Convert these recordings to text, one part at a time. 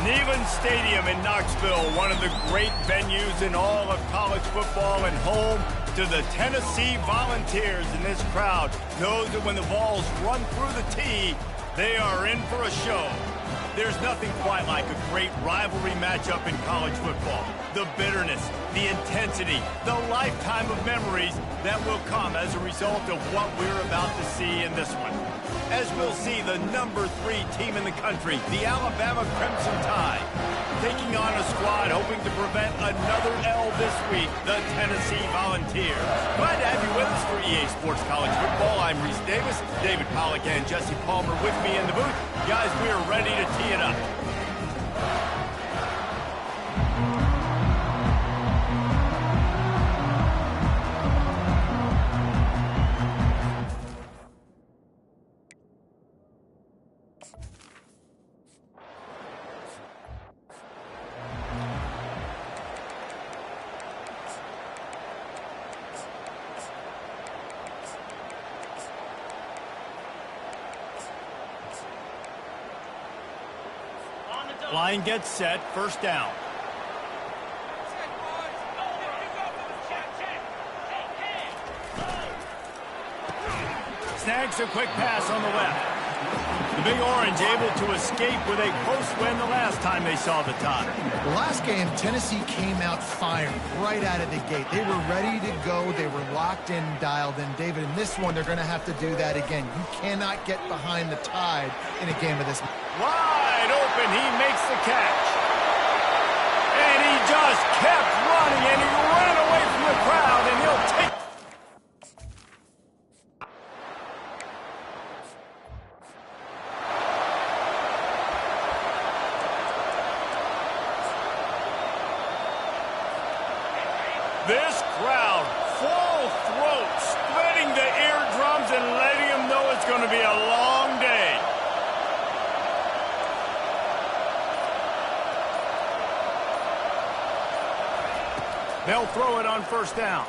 Neyland Stadium in Knoxville, one of the great venues in all of college football and home to the Tennessee Volunteers. And this crowd knows that when the balls run through the tee, they are in for a show. There's nothing quite like a great rivalry matchup in college football. The bitterness, the intensity, the lifetime of memories that will come as a result of what we're about to see in this one. As we'll see the #3 team in the country, the Alabama Crimson Tide, taking on a squad hoping to prevent another L this week, the Tennessee Volunteers. Glad to have you with us for EA Sports College Football. I'm Reese Davis, David Pollack and Jesse Palmer with me in the booth. Guys, we are ready to tee it up. Line gets set, first down. Snags a quick pass on the left. The Big Orange able to escape with a close win the last time they saw the Tide. The last game, Tennessee came out firing right out of the gate. They were ready to go. They were locked in, dialed in. David, in this one, they're going to have to do that again. You cannot get behind the Tide in a game of this. Wide open, he makes the catch. And he just kept running, and he ran away from the crowd, and he'll take... This crowd, full throat, splitting the eardrums and letting them know it's going to be a long day. They'll throw it on first down.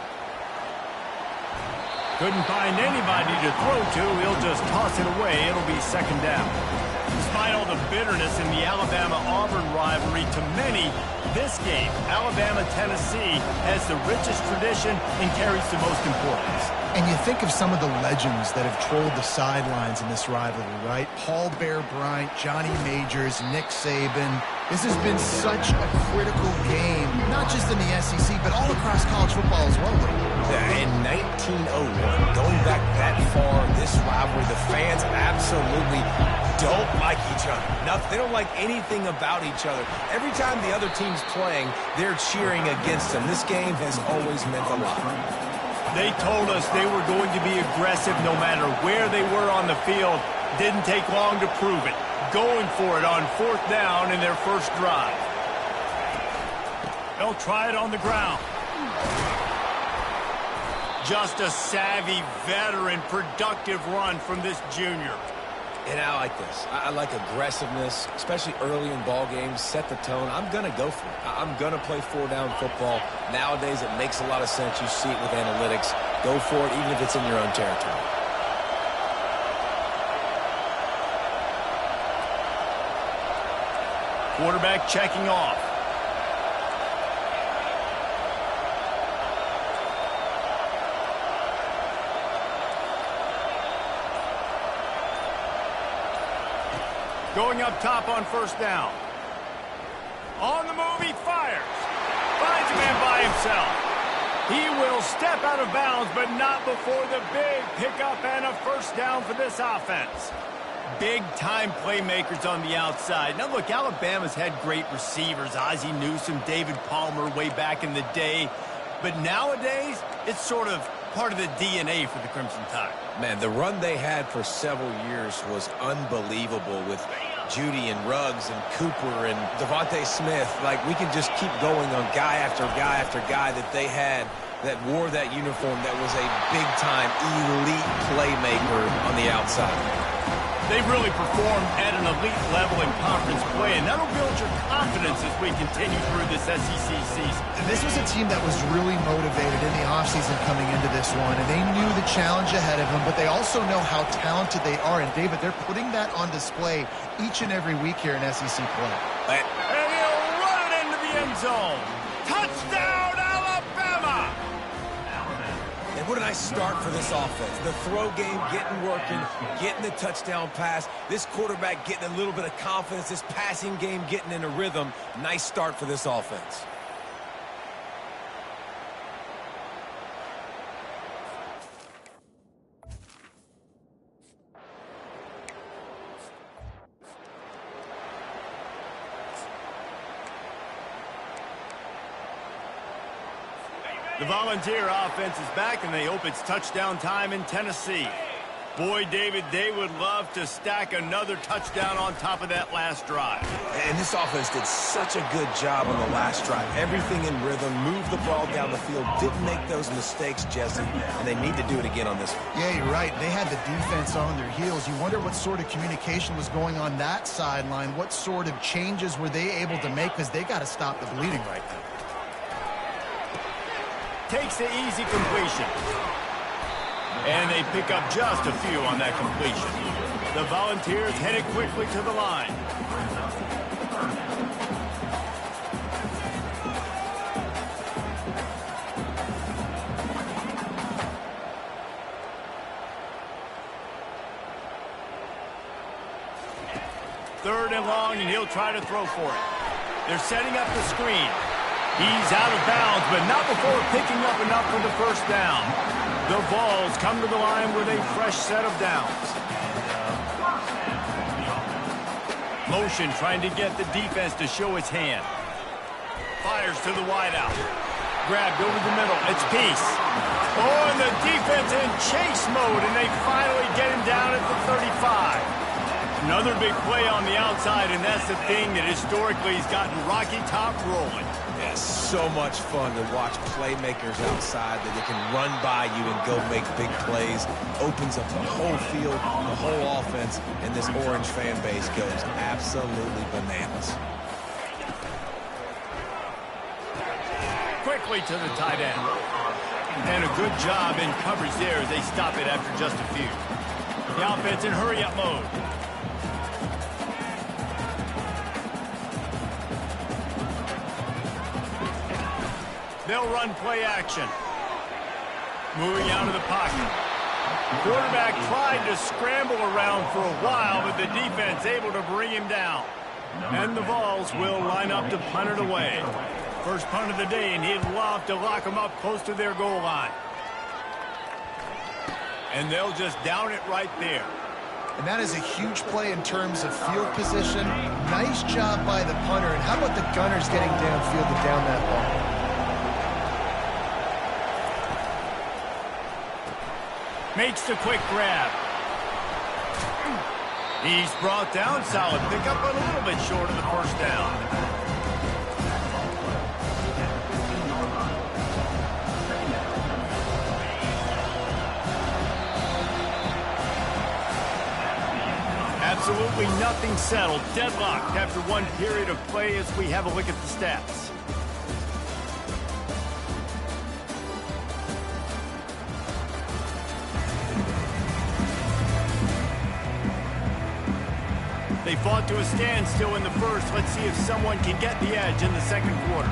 Couldn't find anybody to throw to. He'll just toss it away. It'll be second down. Despite all the bitterness in the Alabama-Auburn rivalry, to many, this game, Alabama-Tennessee, has the richest tradition and carries the most importance. And you think of some of the legends that have trolled the sidelines in this rivalry, right? Paul Bear Bryant, Johnny Majors, Nick Saban. This has been such a critical game, not just in the SEC, but all across college football as well. Yeah, in 1901, going back that far, this rivalry, the fans absolutely don't like each other. They don't like anything about each other. Every time the other team's playing, they're cheering against them. This game has always meant a lot. They told us they were going to be aggressive no matter where they were on the field. Didn't take long to prove it. Going for it on fourth down in their first drive. They'll try it on the ground. Just a savvy, veteran, productive run from this junior. And I like this. I like aggressiveness, especially early in ball games. Set the tone. I'm going to go for it. I'm going to play four-down football. Nowadays, it makes a lot of sense. You see it with analytics. Go for it, even if it's in your own territory. Quarterback checking off. Going up top on first down. On the move, he fires. Finds a man by himself. He will step out of bounds, but not before the big pickup and a first down for this offense. big-time playmakers on the outside. Now, look, Alabama's had great receivers, Ozzie Newsome, David Palmer way back in the day. But nowadays, it's sort of part of the DNA for the Crimson Tide. Man, the run they had for several years was unbelievable with Judy and Ruggs and Cooper and Devontae Smith. Like, we can just keep going on guy after guy after guy that they had that wore that uniform that was a big-time elite playmaker on the outside. They really performed at an elite level in conference play, and that'll build your confidence as we continue through this SEC season. This was a team that was really motivated in the offseason coming into this one, and they knew the challenge ahead of them, but they also know how talented they are. And, David, they're putting that on display each and every week here in SEC play. And he'll run it into the end zone. Touchdown, Alabama! And what a nice start for this offense. The throw game getting working, getting the touchdown pass. This quarterback getting a little bit of confidence. This passing game getting in a rhythm. Nice start for this offense. The Volunteer offense is back, and they hope it's touchdown time in Tennessee. Boy, David, they would love to stack another touchdown on top of that last drive. And this offense did such a good job on the last drive. Everything in rhythm, moved the ball down the field, didn't make those mistakes, Jesse, and they need to do it again on this one. Yeah, you're right. They had the defense on their heels. You wonder what sort of communication was going on that sideline. What sort of changes were they able to make, because they got to stop the bleeding right now. Takes the easy completion. And they pick up just a few on that completion. The Volunteers headed quickly to the line. Third and long, and he'll try to throw for it. They're setting up the screen. He's out of bounds, but not before picking up enough for the first down. The Vols come to the line with a fresh set of downs. Motion trying to get the defense to show its hand. Fires to the wideout. Grabbed over the middle. It's Peace. Oh, and the defense in chase mode, and they finally get him down at the 35. Another big play on the outside, and that's the thing that historically has gotten Rocky Top rolling. Yeah, so much fun to watch playmakers outside that they can run by you and go make big plays. Opens up the whole field, the whole offense, and this Orange fan base goes absolutely bananas. Quickly to the tight end. And a good job in coverage there as they stop it after just a few. The offense in hurry-up mode. They'll run play action. Moving out of the pocket. Quarterback tried to scramble around for a while, but the defense able to bring him down. And the Vols will line up to punt it away. First punt of the day, and he'd love to lock them up close to their goal line. And they'll just down it right there. And that is a huge play in terms of field position. Nice job by the punter. And how about the Gunners getting downfield to down that ball? Makes the quick grab. He's brought down. Solid pickup, but a little bit short of the first down. Absolutely nothing settled. Deadlocked after one period of play as we have a look at the stats. They fought to a standstill in the first. Let's see if someone can get the edge in the second quarter.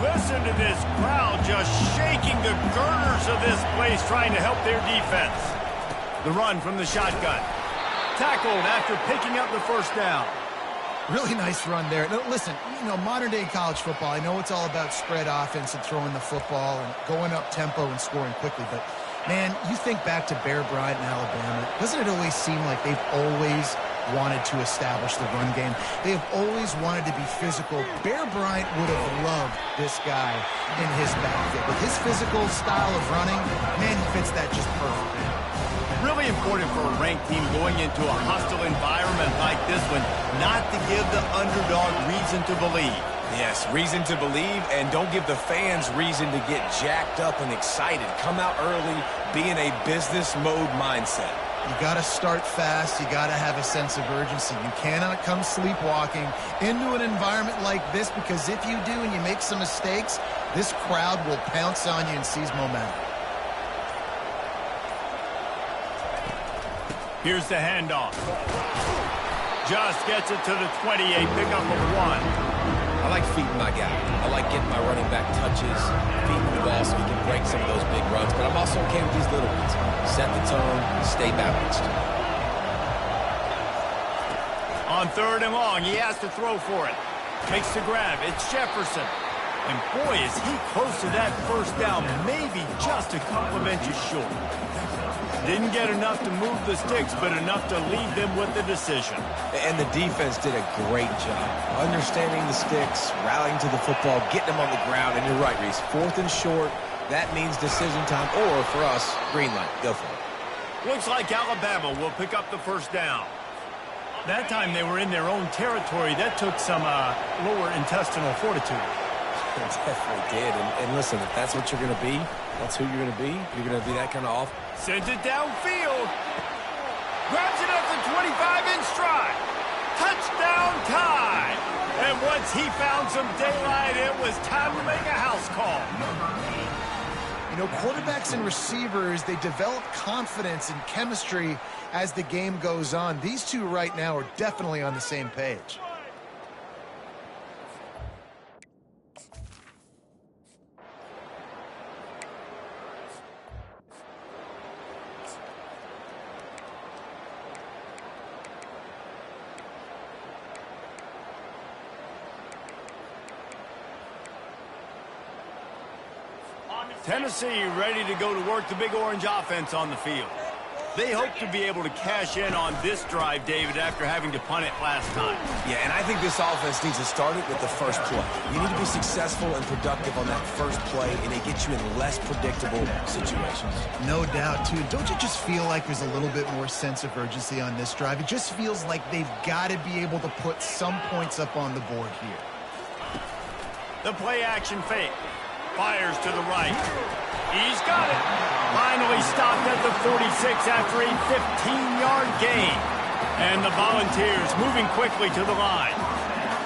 Listen to this crowd just shaking the girders of this place, trying to help their defense. The run from the shotgun. Tackled after picking up the first down. Really nice run there. Now, listen, you know, modern-day college football, I know it's all about spread offense and throwing the football and going up tempo and scoring quickly, but Man, you think back to Bear Bryant in Alabama, doesn't it always seem like they've always wanted to establish the run game? They have always wanted to be physical. Bear Bryant would have loved this guy in his backfield. With his physical style of running, man, he fits that just perfectly. Really important for a ranked team going into a hostile environment like this one, not to give the underdog reason to believe. Yes, reason to believe, and don't give the fans reason to get jacked up and excited. Come out early, be in a business mode mindset. You got to start fast. You got to have a sense of urgency. You cannot come sleepwalking into an environment like this, because if you do and you make some mistakes, this crowd will pounce on you and seize momentum. Here's the handoff. Just gets it to the 28, pickup of 1. I like feeding my guy. I like getting my running back touches, feeding the ball so he can break some of those big runs. But I'm also okay with these little ones. Set the tone, stay balanced. On 3rd and long, he has to throw for it. Makes the grab. It's Jefferson. And boy, is he close to that first down. Maybe just a couple of inches short. Didn't get enough to move the sticks, but enough to leave them with the decision. And the defense did a great job understanding the sticks, rallying to the football, getting them on the ground. And you're right, Reese. 4th and short, that means decision time. Or, for us, green light. Go for it. Looks like Alabama will pick up the first down. That time they were in their own territory. That took some lower intestinal fortitude. It definitely did. And listen, if that's what you're going to be, that's who you're going to be. You're going to be that kind of off. Sends it downfield. Grabs it at the 25 in stride. Touchdown time. And once he found some daylight, it was time to make a house call. You know, quarterbacks and receivers, they develop confidence and chemistry as the game goes on. These two right now are definitely on the same page. Tennessee ready to go to work the Big Orange offense on the field. They hope to be able to cash in on this drive, David, after having to punt it last time. Yeah, and I think this offense needs to start it with the first play. You need to be successful and productive on that first play, and it gets you in less predictable situations. No doubt, too. Don't you just feel like there's a little bit more sense of urgency on this drive? It just feels like they've got to be able to put some points up on the board here. The play action fake. Fires to the right. He's got it. Finally stopped at the 46 after a 15-yard gain. And the Volunteers moving quickly to the line.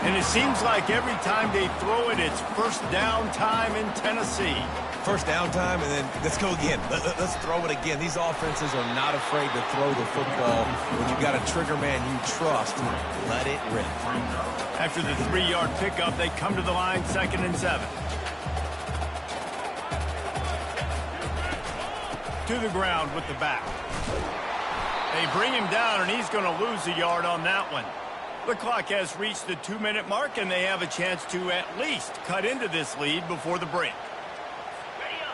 And it seems like every time they throw it, it's first down time in Tennessee. First down time, and then let's go again. Let's throw it again. These offenses are not afraid to throw the football. When you've got a trigger man you trust, let it rip. After the 3-yard pickup, they come to the line, 2nd and 7. To the ground with the back. They bring him down, and he's going to lose a yard on that one. The clock has reached the 2-minute mark, and they have a chance to at least cut into this lead before the break.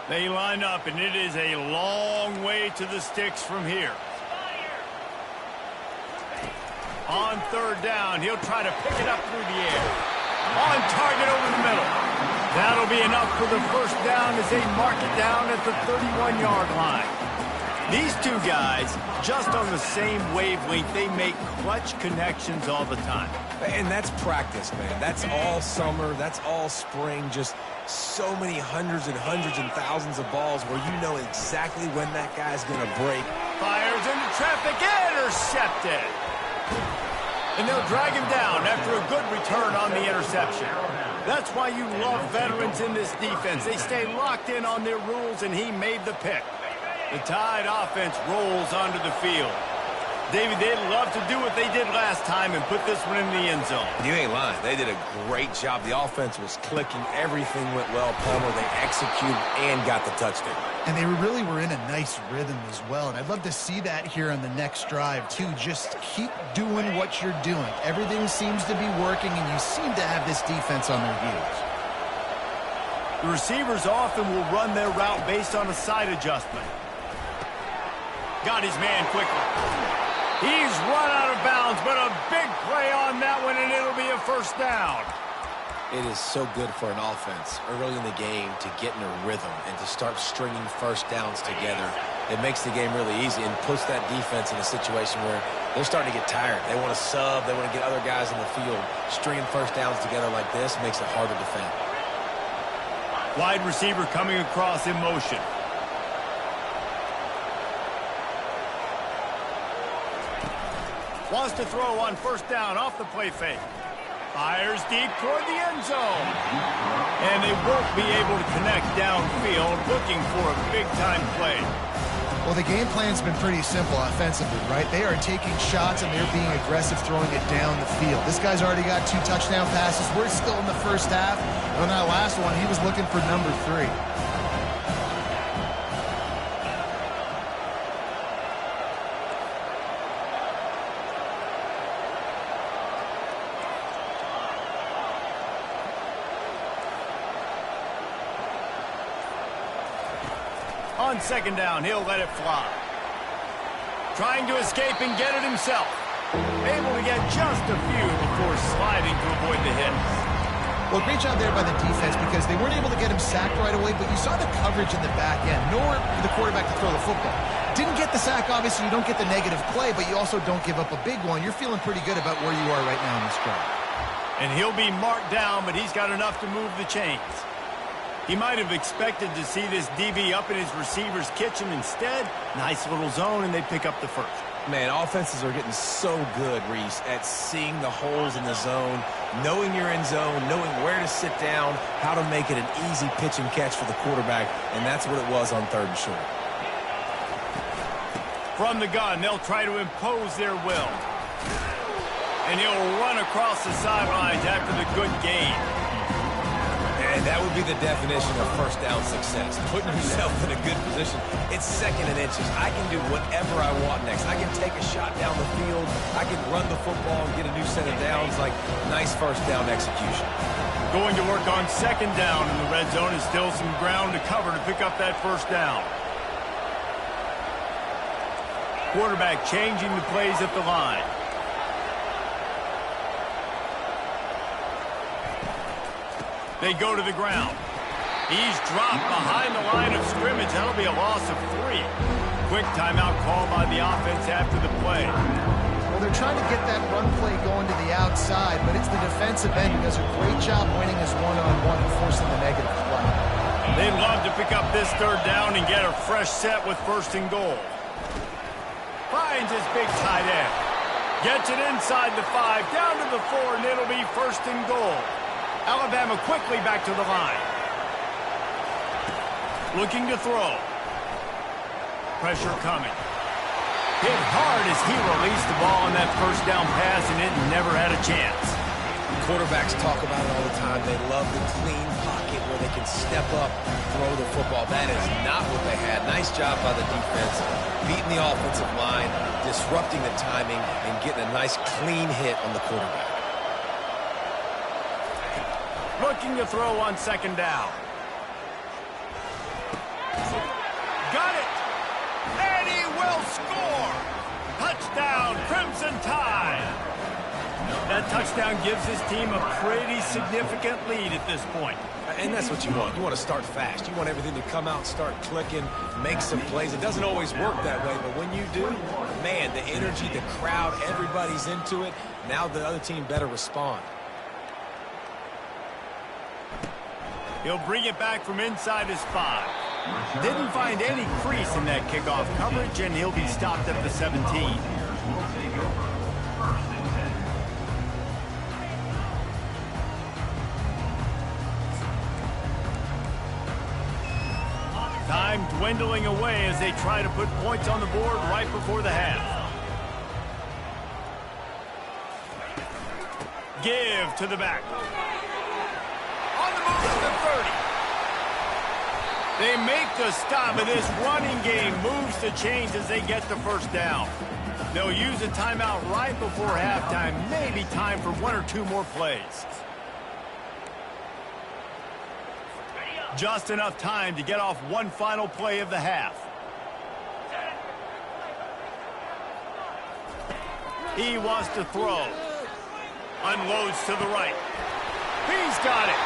They line up, and it is a long way to the sticks from here. On 3rd down, he'll try to pick it up through the air. On target over the middle. That'll be enough for the first down as they mark it down at the 31-yard line. These two guys, just on the same wavelength, they make clutch connections all the time. And that's practice, man. That's all summer. That's all spring. Just so many hundreds and thousands of balls where you know exactly when that guy's going to break. Fires into traffic, intercepted. And they'll drag him down after a good return on the interception. That's why you love veterans in this defense. They stay locked in on their rules, and he made the pick. The Tide offense rolls onto the field. David, they'd love to do what they did last time and put this one in the end zone. You ain't lying. They did a great job. The offense was clicking. Everything went well. Palmer, they executed and got the touchdown. And they really were in a nice rhythm as well. And I'd love to see that here on the next drive, too. Just keep doing what you're doing. Everything seems to be working, and you seem to have this defense on their heels. The receivers often will run their route based on a side adjustment. Got his man quickly. He's run out of bounds, but a big play on that one, and it'll be a first down. It is so good for an offense early in the game to get in a rhythm and to start stringing first downs together. It makes the game really easy and puts that defense in a situation where they're starting to get tired. They want to sub. They want to get other guys in the field. Stringing first downs together like this makes it hard to defend. Wide receiver coming across in motion. Wants to throw on first down off the play fake. Fires deep toward the end zone. And they won't be able to connect downfield, looking for a big-time play. Well, the game plan's been pretty simple offensively, right? They are taking shots and they're being aggressive throwing it down the field. This guy's already got 2 touchdown passes. We're still in the first half. And on that last one, he was looking for number 3. On second down, he'll let it fly. Trying to escape and get it himself. Able to get just a few before sliding to avoid the hits. Well, great job there by the defense because they weren't able to get him sacked right away, but you saw the coverage in the back end. Nowhere for the quarterback to throw the football. Didn't get the sack, obviously. You don't get the negative play, but you also don't give up a big one. You're feeling pretty good about where you are right now in this drive. And he'll be marked down, but he's got enough to move the chains. He might have expected to see this DB up in his receiver's kitchen. Instead, nice little zone, and they pick up the first. Man, offenses are getting so good, Reese, at seeing the holes in the zone, knowing you're in zone, knowing where to sit down, how to make it an easy pitch and catch for the quarterback, and that's what it was on 3rd and short. From the gun, they'll try to impose their will. And he'll run across the sidelines after the good gain. And that would be the definition of first down success, putting yourself in a good position. It's 2nd and inches. I can do whatever I want next. I can take a shot down the field. I can run the football and get a new set of downs. Like, nice first down execution. Going to work on second down in the red zone is still some ground to cover to pick up that first down. Quarterback changing the plays at the line. They go to the ground. He's dropped behind the line of scrimmage. That'll be a loss of 3. Quick timeout call by the offense after the play. Well, they're trying to get that run play going to the outside, but it's the defensive end who does a great job winning his one-on-one and forcing the negative play. They'd love to pick up this 3rd down and get a fresh set with 1st and goal. Finds his big tight end. Gets it inside the 5, down to the 4, and it'll be 1st and goal. Alabama quickly back to the line. Looking to throw. Pressure coming. Hit hard as he released the ball on that first down pass, and it never had a chance. Quarterbacks talk about it all the time. They love the clean pocket where they can step up, throw the football. That is not what they had. Nice job by the defense, beating the offensive line, disrupting the timing, and getting a nice clean hit on the quarterback. Looking to throw on second down. Got it! And he will score! Touchdown, Crimson Tide! That touchdown gives his team a pretty significant lead at this point. And that's what you want. You want to start fast. You want everything to come out, start clicking, make some plays. It doesn't always work that way, but when you do, man, the energy, the crowd, everybody's into it. Now the other team better respond. He'll bring it back from inside his 5. Didn't find any crease in that kickoff coverage, and he'll be stopped at the 17. Time dwindling away as they try to put points on the board right before the half. Give to the back. On the move to the 30. They make the stop, and this running game moves the chains as they get the first down. They'll use a timeout right before halftime. Maybe time for 1 or 2 more plays. Just enough time to get off one final play of the half. He wants to throw. Unloads to the right. He's got it.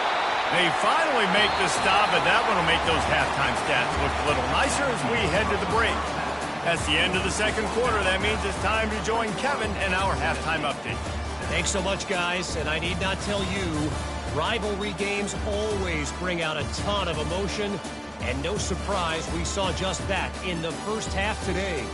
They finally make the stop, but that one will make those halftime stats look a little nicer as we head to the break. That's the end of the second quarter. That means it's time to join Kevin in our halftime update. Thanks so much, guys. And I need not tell you, rivalry games always bring out a ton of emotion. And no surprise, we saw just that in the first half today.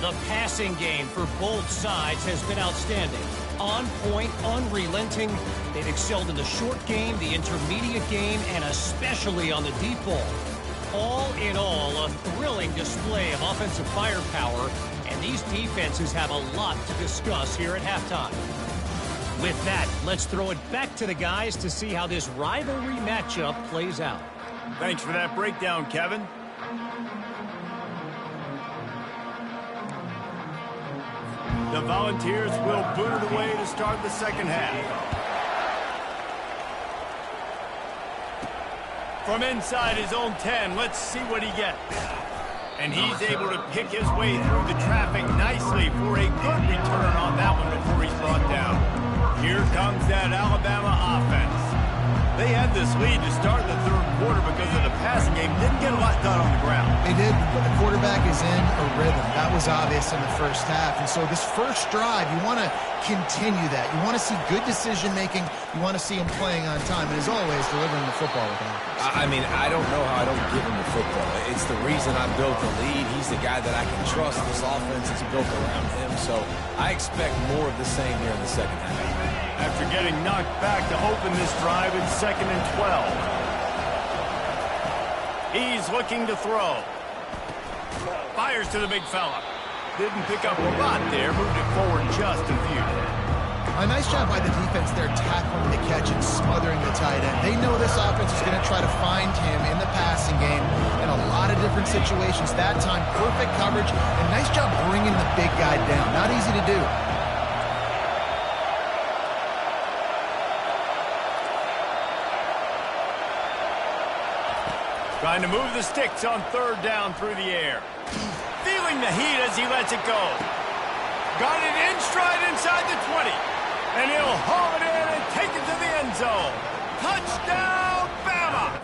The passing game for both sides has been outstanding. On point, unrelenting. They've excelled in the short game, the intermediate game, and especially on the deep ball. All in all, a thrilling display of offensive firepower, and these defenses have a lot to discuss here at halftime. With that, let's throw it back to the guys to see how this rivalry matchup plays out. Thanks for that breakdown, Kevin. The Volunteers will boot it away to start the second half. From inside his own 10, let's see what he gets. And he's able to pick his way through the traffic nicely for a good return on that one before he's brought down. Here comes that Alabama offense. They had this lead to start the third quarter because of the passing game. Didn't get a lot done on the ground. They did, but the quarterback is in a rhythm. That was obvious in the first half. And so this first drive, you want to continue that. You want to see good decision-making. You want to see him playing on time. And as always, delivering the football with accuracy. I mean, I don't know how I don't give him the football. It's the reason I built the lead. He's the guy that I can trust. This offense is built around him. So I expect more of the same here in the second half. After getting knocked back to open this drive in 2nd and 12. He's looking to throw. Fires to the big fella. Didn't pick up a lot there. Moved it forward just a few. A nice job by the defense there, tackling the catch and smothering the tight end. They know this offense is going to try to find him in the passing game in a lot of different situations. That time, perfect coverage, and nice job bringing the big guy down. Not easy to do. Trying to move the sticks on third down through the air. Feeling the heat as he lets it go. Got it in stride inside the 20. And he'll haul it in and take it to the end zone. Touchdown, Bama!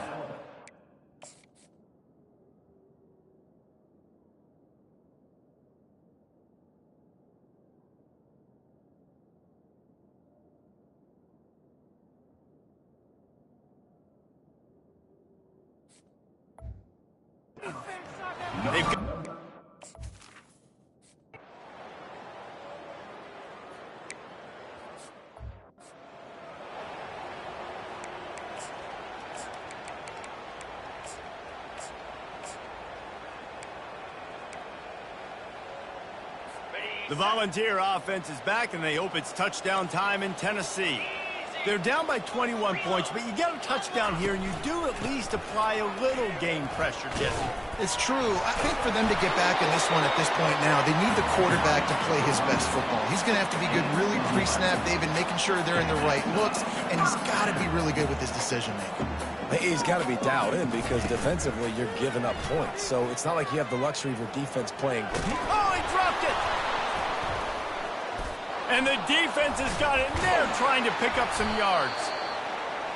The Volunteer offense is back, and they hope it's touchdown time in Tennessee. They're down by 21 points, but you get a touchdown here, and you do at least apply a little game pressure, Jesse. It's true. I think for them to get back in this one at this point now, they need the quarterback to play his best football. He's going to have to be good really pre-snap. They've been making sure they're in the right looks, and he's got to be really good with his decision-making. He's got to be dialed in because defensively you're giving up points. So it's not like you have the luxury of your defense playing. Oh, he dropped it! And the defense has got it, and they're trying to pick up some yards.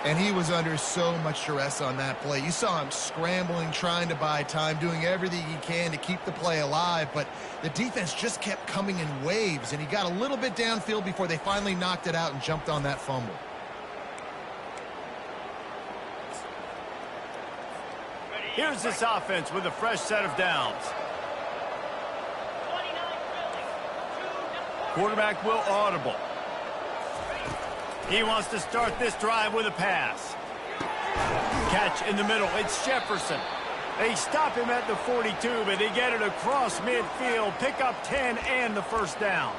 And he was under so much duress on that play. You saw him scrambling, trying to buy time, doing everything he can to keep the play alive. But the defense just kept coming in waves, and he got a little bit downfield before they finally knocked it out and jumped on that fumble. Here's this offense with a fresh set of downs. Quarterback will audible. He wants to start this drive with a pass. Catch in the middle. It's Jefferson. They stop him at the 42, but they get it across midfield. Pick up 10 and the first down.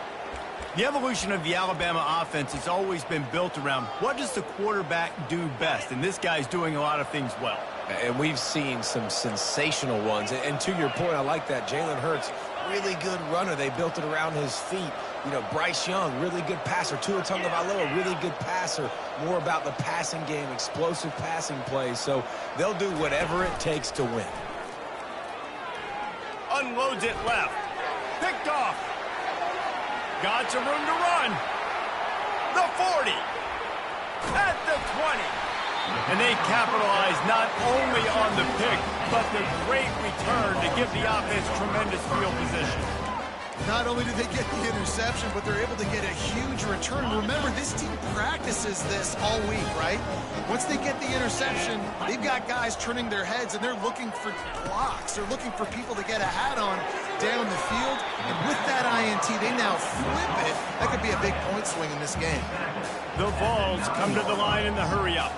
The evolution of the Alabama offense has always been built around what does the quarterback do best, and this guy's doing a lot of things well. And we've seen some sensational ones. And to your point, I like that. Jalen Hurts, really good runner. They built it around his feet. You know, Bryce Young, really good passer. Tua Tagovailoa, really good passer. More about the passing game, explosive passing plays. So they'll do whatever it takes to win. Unloads it left. Picked off. Got some room to run. The 40. At the 20. And they capitalize not only on the pick, but the great return to give the offense tremendous field position. Not only do they get the interception, but they're able to get a huge return. Remember, this team practices this all week, right? Once they get the interception, they've got guys turning their heads, and they're looking for blocks. They're looking for people to get a hat on down the field. And with that INT, they now flip it. That could be a big point swing in this game. The Vols come to the line in the hurry-up.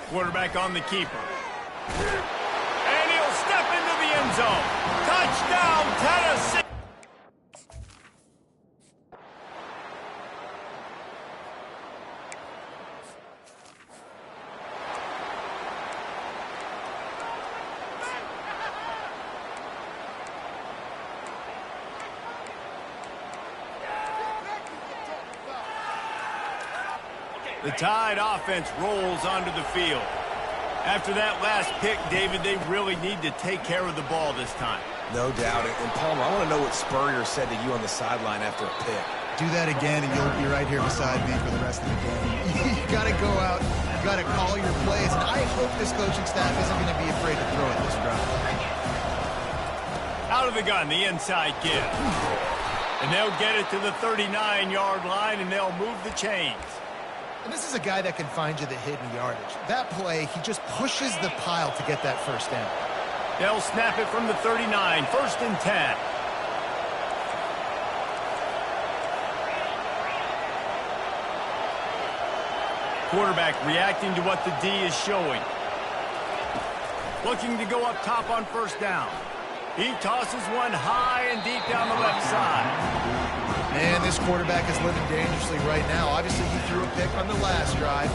Quarterback on the keeper. And he'll step into the end zone. Touchdown, Tennessee! The Tide offense rolls onto the field. After that last pick, David, they really need to take care of the ball this time. No doubt. And Palmer, I want to know what Spurrier said to you on the sideline after a pick. Do that again, and you'll be right here beside me for the rest of the game. You got to go out. You got to call your plays. And I hope this coaching staff isn't going to be afraid to throw it this drive. Out of the gun, the inside give. And they'll get it to the 39-yard line, and they'll move the chains. And this is a guy that can find you the hidden yardage. That play, he just pushes the pile to get that first down. They'll snap it from the 39, 1st and 10. Quarterback reacting to what the D is showing. Looking to go up top on 1st down. He tosses one high and deep down the left side. Man, this quarterback is living dangerously right now. Obviously, he threw a pick on the last drive.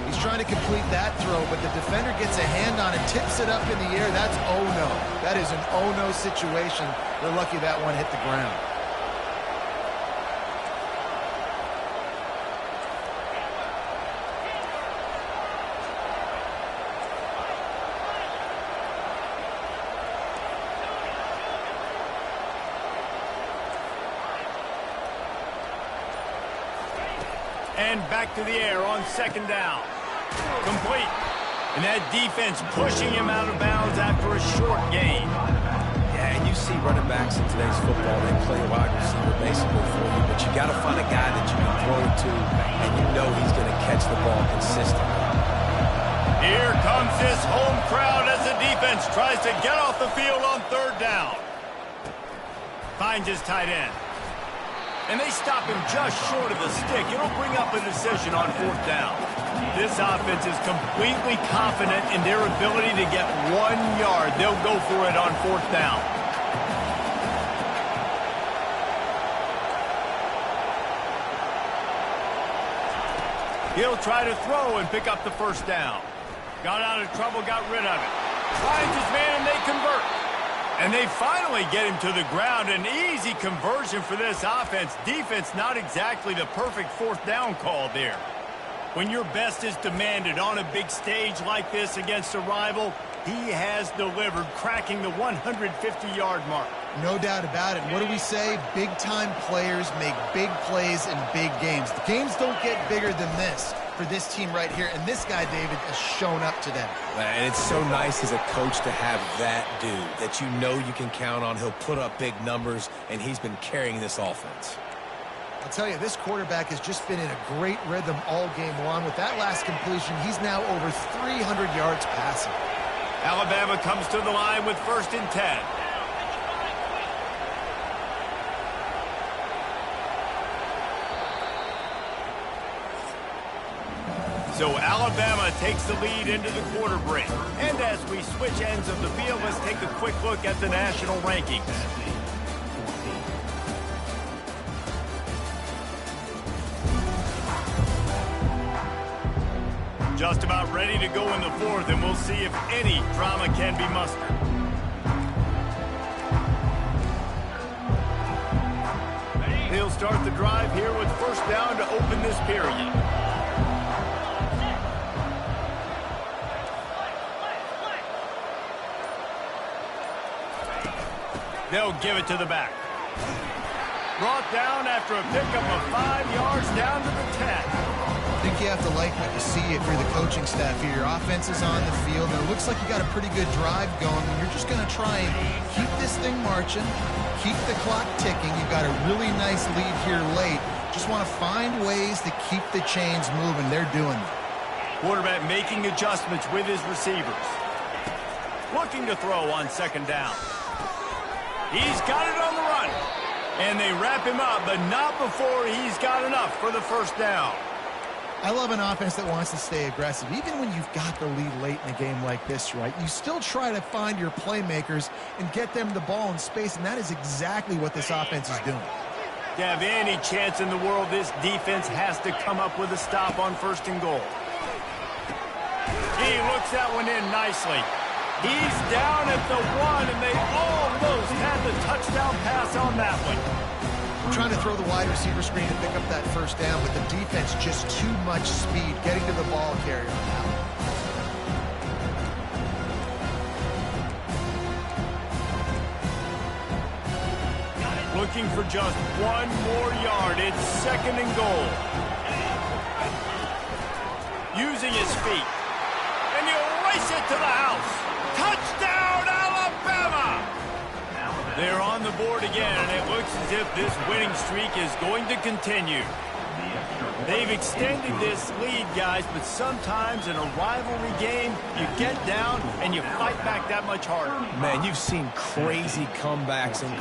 He's trying to complete that throw, but the defender gets a hand on it, tips it up in the air. That's oh-no. That is an oh-no situation. They're lucky that one hit the ground. And back to the air on 2nd down. Complete. And that defense pushing him out of bounds after a short gain. Yeah, and you see running backs in today's football, they play a wide receiver basically for you, but you got to find a guy that you can throw it to, and you know he's going to catch the ball consistently. Here comes this home crowd as the defense tries to get off the field on 3rd down. Finds his tight end. And they stop him just short of the stick. It'll bring up a decision on 4th down. This offense is completely confident in their ability to get 1 yard. They'll go for it on 4th down. He'll try to throw and pick up the 1st down. Got out of trouble, got rid of it. Finds his man, and they convert. And they finally get him to the ground. An easy conversion for this offense. Defense, not exactly the perfect 4th down call there. When your best is demanded on a big stage like this against a rival, he has delivered, cracking the 150-yard mark. No doubt about it. What do we say? Big-time players make big plays in big games. The games don't get bigger than this for this team right here, and this guy, David, has shown up to them. And it's so nice as a coach to have that dude that you know you can count on. He'll put up big numbers, and he's been carrying this offense. I'll tell you, this quarterback has just been in a great rhythm all game long. With that last completion, he's now over 300 yards passing. Alabama comes to the line with 1st and 10. So Alabama takes the lead into the quarter break. And as we switch ends of the field, let's take a quick look at the national rankings. Just about ready to go in the 4th, and we'll see if any drama can be mustered. He'll start the drive here with 1st down to open this period. They'll give it to the back. Brought down after a pickup of 5 yards down to the 10. I think you have to like what you see if you're the coaching staff here. Your offense is on the field, and it looks like you got a pretty good drive going. You're just going to try and keep this thing marching, keep the clock ticking. You've got a really nice lead here late. Just want to find ways to keep the chains moving. They're doing it. Quarterback making adjustments with his receivers. Looking to throw on second down. He's got it on the run. And they wrap him up, but not before he's got enough for the first down. I love an offense that wants to stay aggressive. Even when you've got the lead late in a game like this, right, you still try to find your playmakers and get them the ball in space, and that is exactly what this offense is doing. To have any chance in the world, this defense has to come up with a stop on first and goal. He looks that one in nicely. He's down at the 1, and they almost had the touchdown pass on that one. Trying to throw the wide receiver screen and pick up that first down, but the defense just too much speed getting to the ball carrier on that one. Looking for just 1 more yard. It's second and goal. Using his feet. And he'll race it to the house. Touchdown, Alabama! They're on the board again, and it looks as if this winning streak is going to continue. They've extended this lead, guys, but sometimes in a rivalry game, you get down and you fight back that much harder. Man, you've seen crazy comebacks and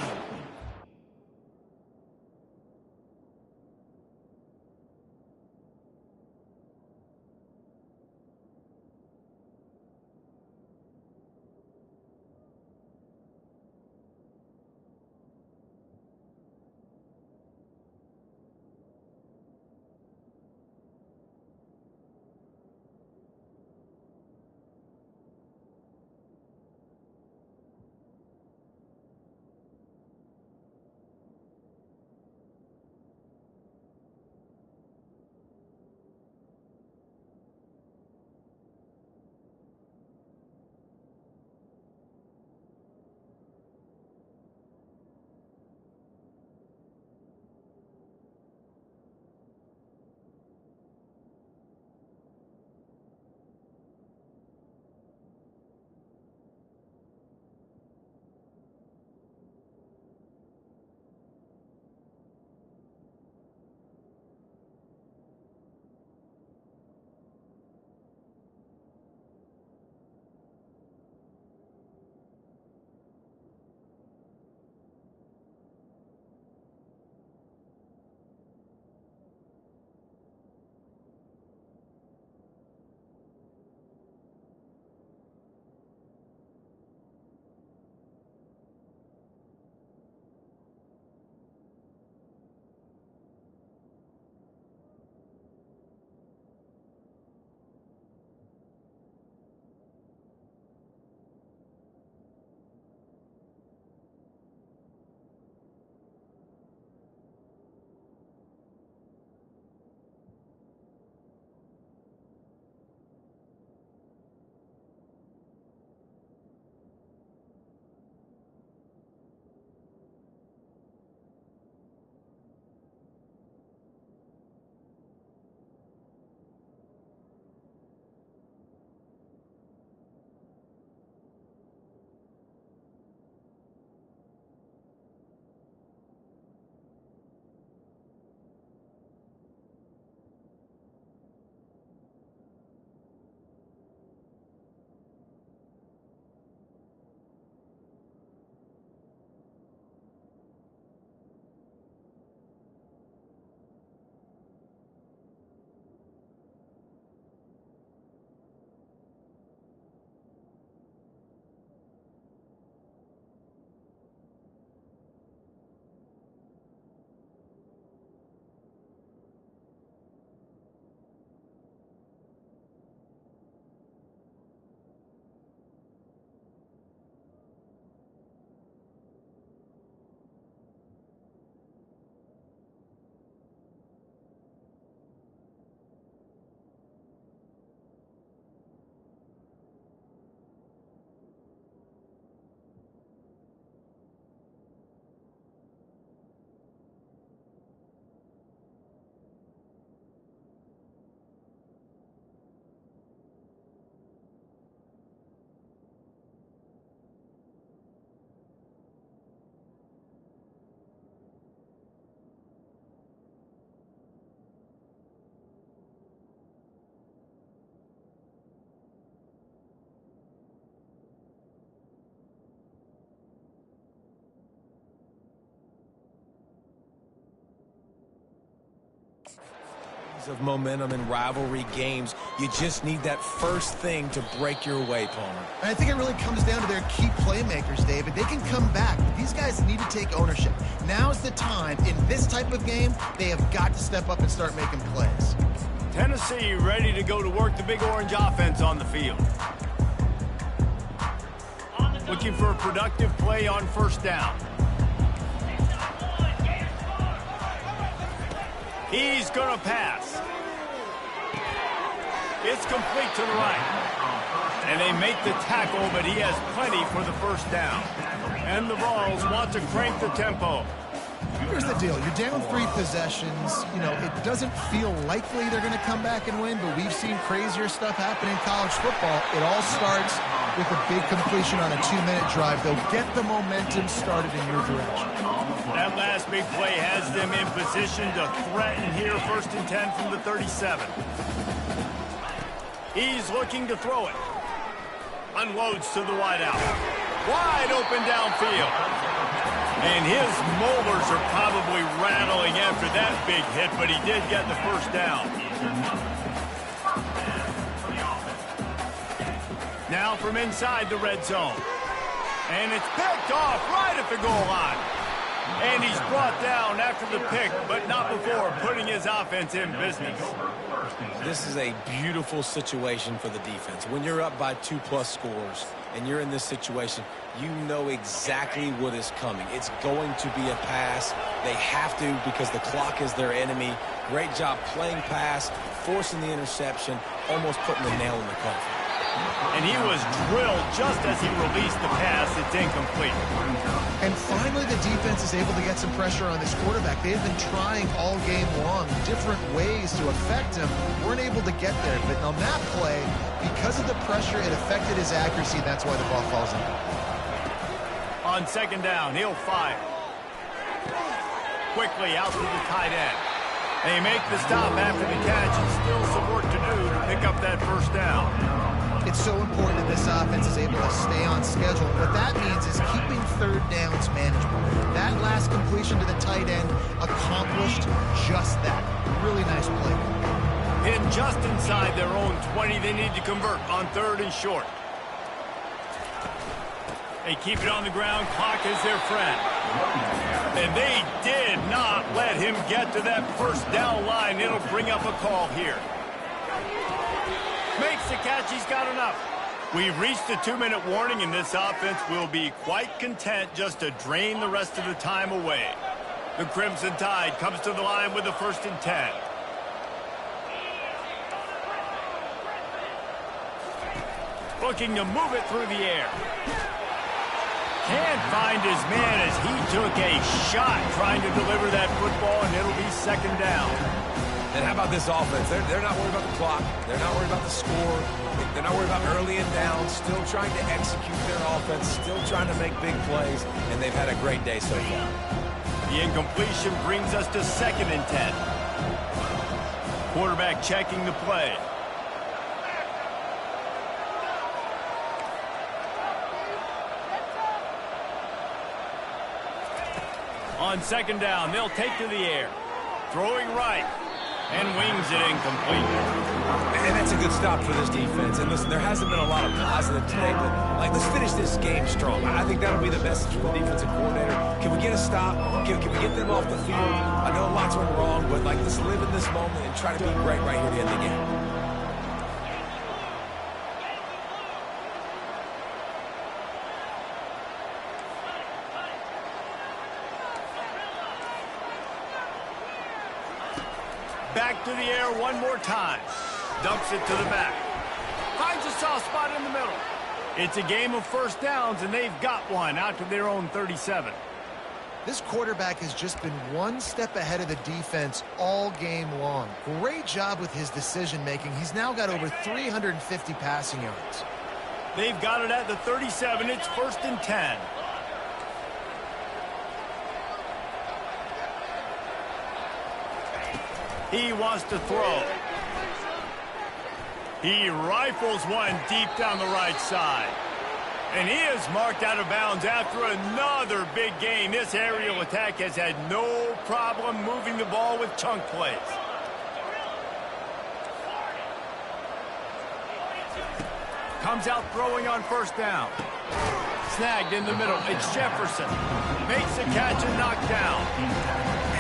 Of momentum in rivalry games. You just need that first thing to break your way, Palmer. And I think it really comes down to their key playmakers, David. They can come back, but these guys need to take ownership. Now's the time. In this type of game, they have got to step up and start making plays. Tennessee ready to go to work the Big Orange offense on the field. Looking for a productive play on first down. He's going to pass. It's complete to the right. And they make the tackle, but he has plenty for the first down. And the Vols want to crank the tempo. Here's the deal. You're down 3 possessions. You know, it doesn't feel likely they're going to come back and win, but we've seen crazier stuff happen in college football. It all starts with a big completion on a 2-minute drive. They'll get the momentum started in your direction. That last big play has them in position to threaten here, 1st and 10 from the 37. He's looking to throw it. Unloads to the wideout. Wide open downfield. And his molars are probably rattling after that big hit, but he did get the first down. Now from inside the red zone. And it's picked off right at the goal line. And he's brought down after the pick, but not before putting his offense in business. This is a beautiful situation for the defense. When you're up by 2+ scores and you're in this situation, you know exactly what is coming. It's going to be a pass. They have to because the clock is their enemy. Great job playing pass, forcing the interception, almost putting the nail in the coffin. And he was drilled just as he released the pass. It's incomplete. And finally, the defense is able to get some pressure on this quarterback. They've been trying all game long different ways to affect him. Weren't able to get there. But on that play, because of the pressure, it affected his accuracy. That's why the ball falls in. On 2nd down, he'll fire. Quickly out to the tight end. They make the stop after the catch and still some work to do to pick up that first down. It's so important that this offense is able to stay on schedule. What that means is keeping 3rd downs manageable. That last completion to the tight end accomplished just that. Really nice play. Hidden just inside their own 20, they need to convert on 3rd and short. They keep it on the ground. Clock is their friend. And they did not let him get to that first down line. It'll bring up a call here. Makes the catch. He's got enough. We've reached the 2-minute warning, and this offense will be quite content just to drain the rest of the time away. The Crimson Tide comes to the line with the 1st and 10. Looking to move it through the air. Can't find his man as he took a shot trying to deliver that football, and it'll be 2nd down. And how about this offense? They're not worried about the clock. They're not worried about the score. They're not worried about early and down. Still trying to execute their offense. Still trying to make big plays. And they've had a great day so far. The incompletion brings us to 2nd and 10. Quarterback checking the play. On 2nd down, they'll take to the air. Throwing right. And wings it incomplete. And that's a good stop for this defense. And listen, there hasn't been a lot of positive today, but let's finish this game strong. I think that'll be the message for the defensive coordinator. Can we get a stop? Can we get them off the field? I know lots went wrong, but let's live in this moment and try to be great right here to end the game. Back to the air one more time. Dumps it to the back. Finds a soft spot in the middle. It's a game of 1st downs, and they've got one out to their own 37. This quarterback has just been one step ahead of the defense all game long. Great job with his decision-making. He's now got over 350 passing yards. They've got it at the 37. It's 1st and 10. He wants to throw. He rifles one deep down the right side. And he is marked out of bounds after another big gain. This aerial attack has had no problem moving the ball with chunk plays. Comes out throwing on first down. Snagged in the middle. It's Jefferson. Makes the catch and knocked down.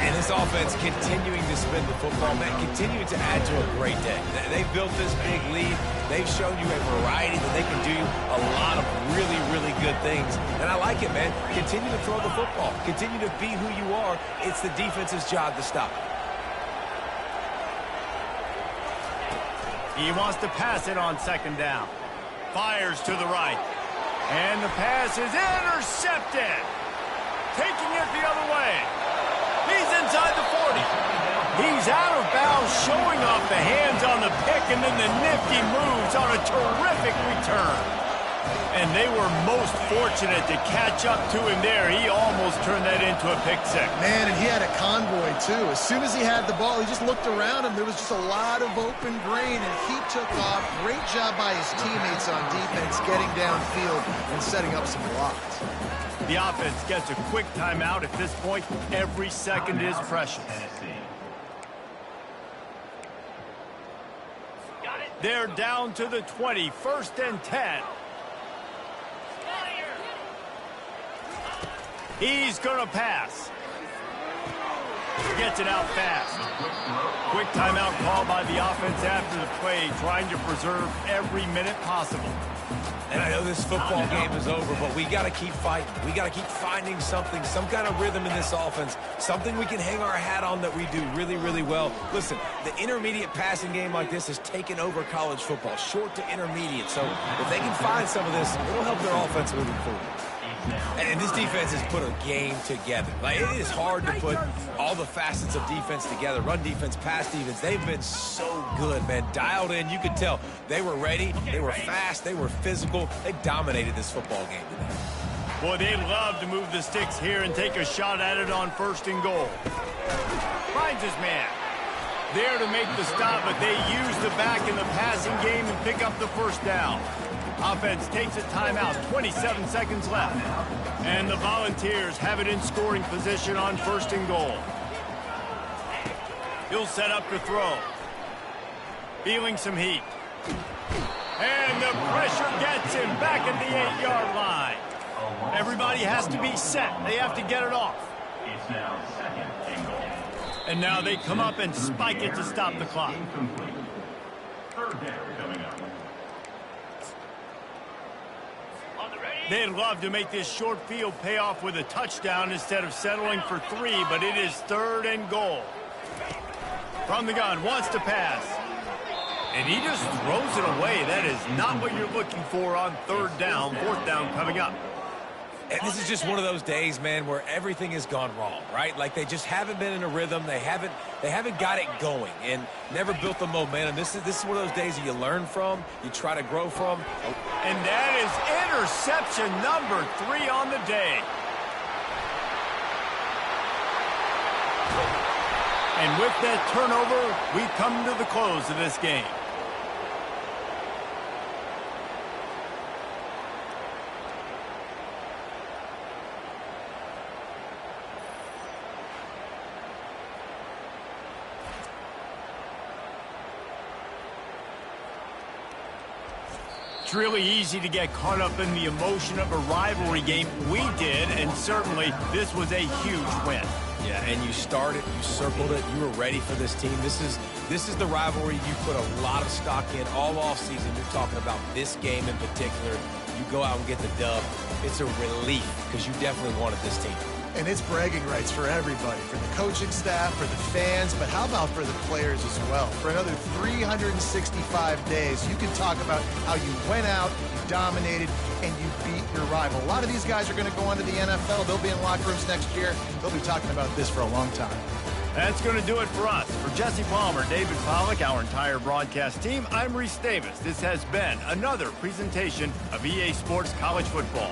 And this offense continuing to spin the football, man, continuing to add to a great day. They've built this big lead. They've shown you a variety that they can do a lot of really, really good things. And I like it, man. Continue to throw the football. Continue to be who you are. It's the defense's job to stop. He wants to pass it on second down. Fires to the right. And the pass is intercepted. Taking it the other way. He's inside the 40. He's out of bounds, showing off the hands on the pick, and then the nifty moves on a terrific return. And they were most fortunate to catch up to him there. He almost turned that into a pick six. Man, and he had a convoy, too. As soon as he had the ball, he just looked around him. There was just a lot of open green, and he took off. Great job by his teammates on defense, getting downfield and setting up some blocks. The offense gets a quick timeout. At this point, every second is precious. They're down to the 20, 1st and 10. He's going to pass. Gets it out fast. Quick timeout call by the offense after the play, trying to preserve every minute possible. And I know this football game is over, but we got to keep fighting. We got to keep finding something, some kind of rhythm in this offense, something we can hang our hat on that we do really, really well. Listen, the intermediate passing game like this has taken over college football, short to intermediate. So if they can find some of this, it'll help their offense moving forward. And this defense has put a game together. Like, it is hard to put all the facets of defense together. Run defense, pass defense. They've been so good, man. Dialed in. You could tell they were ready. They were fast. They were physical. They dominated this football game today. Boy, they love to move the sticks here and take a shot at it on 1st and goal. Finds his man. There to make the stop, but they use the back in the passing game and pick up the first down. Offense takes a timeout, 27 seconds left. And the Volunteers have it in scoring position on 1st and goal. He'll set up to throw. Feeling some heat. And the pressure gets him back at the 8-yard line. Everybody has to be set. They have to get it off. It's now 2nd and goal. And now they come up and spike it to stop the clock. 3rd down coming up. They'd love to make this short field pay off with a touchdown instead of settling for 3, but it is 3rd and goal. From the gun, wants to pass. And he just throws it away. That is not what you're looking for on 3rd down, 4th down coming up. And this is just one of those days, man, where everything has gone wrong, right? Like they just haven't been in a rhythm. They haven't got it going and never built the momentum. This is one of those days that you learn from, you try to grow from. And that is interception number 3 on the day. And with that turnover, we come to the close of this game. It's really easy to get caught up in the emotion of a rivalry game. We did, and certainly this was a huge win. Yeah, and you started, you circled it, you were ready for this team. This is the rivalry you put a lot of stock in all offseason. You're talking about this game in particular. You go out and get the dub. It's a relief because you definitely wanted this team. And it's bragging rights for everybody, for the coaching staff, for the fans, but how about for the players as well? For another 365 days, you can talk about how you went out, you dominated, and you beat your rival. A lot of these guys are going to go on to the NFL. They'll be in locker rooms next year. They'll be talking about this for a long time. That's going to do it for us. For Jesse Palmer, David Pollack, our entire broadcast team, I'm Reese Davis. This has been another presentation of EA Sports College Football.